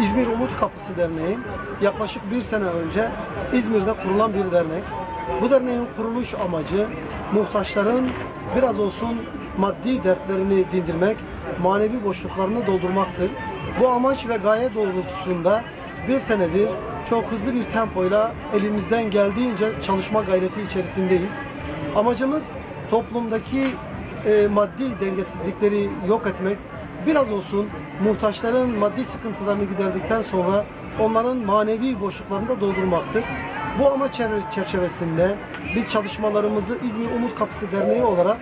İzmir Umut Kapısı Derneği yaklaşık bir sene önce İzmir'de kurulan bir dernek. Bu derneğin kuruluş amacı muhtaçların biraz olsun maddi dertlerini dindirmek, manevi boşluklarını doldurmaktır. Bu amaç ve gaye doğrultusunda bir senedir çok hızlı bir tempoyla elimizden geldiğince çalışma gayreti içerisindeyiz. Amacımız toplumdaki maddi dengesizlikleri yok etmek, biraz olsun muhtaçların maddi sıkıntılarını giderdikten sonra onların manevi boşluklarını da doldurmaktır. Bu amaç çerçevesinde biz çalışmalarımızı İzmir Umut Kapısı Derneği olarak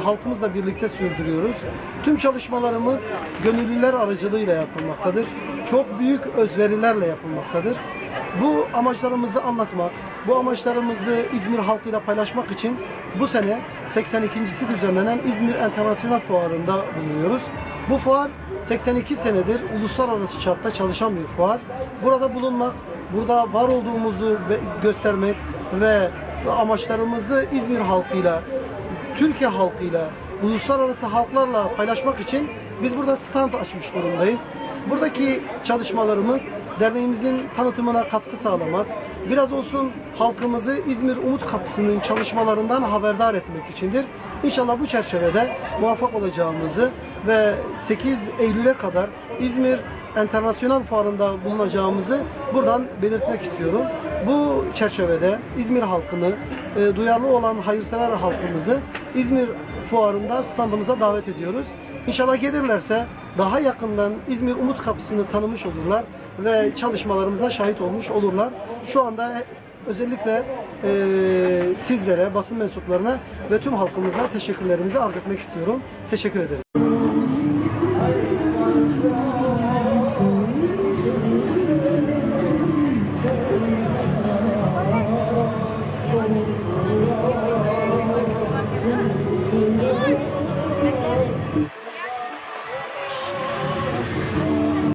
halkımızla birlikte sürdürüyoruz. Tüm çalışmalarımız gönüllüler aracılığıyla yapılmaktadır. Çok büyük özverilerle yapılmaktadır. Bu amaçlarımızı anlatmak, bu amaçlarımızı İzmir halkıyla paylaşmak için bu sene 82.si düzenlenen İzmir Enternasyonel Fuarı'nda bulunuyoruz. Bu fuar 82 senedir uluslararası çapta çalışan bir fuar. Burada bulunmak, burada var olduğumuzu göstermek ve amaçlarımızı İzmir halkıyla, Türkiye halkıyla, uluslararası halklarla paylaşmak için biz burada stand açmış durumdayız. Buradaki çalışmalarımız derneğimizin tanıtımına katkı sağlamak, biraz olsun halkımızı İzmir Umut Kapısı'nın çalışmalarından haberdar etmek içindir. İnşallah bu çerçevede muvaffak olacağımızı ve 8 Eylül'e kadar İzmir Enternasyonel Fuarı'nda bulunacağımızı buradan belirtmek istiyorum. Bu çerçevede İzmir halkını, duyarlı olan hayırsever halkımızı İzmir Fuarı'nda standımıza davet ediyoruz. İnşallah gelirlerse daha yakından İzmir Umut Kapısı'nı tanımış olurlar ve çalışmalarımıza şahit olmuş olurlar. Şu anda özellikle sizlere, basın mensuplarına ve tüm halkımıza teşekkürlerimizi arz etmek istiyorum. Teşekkür ederim.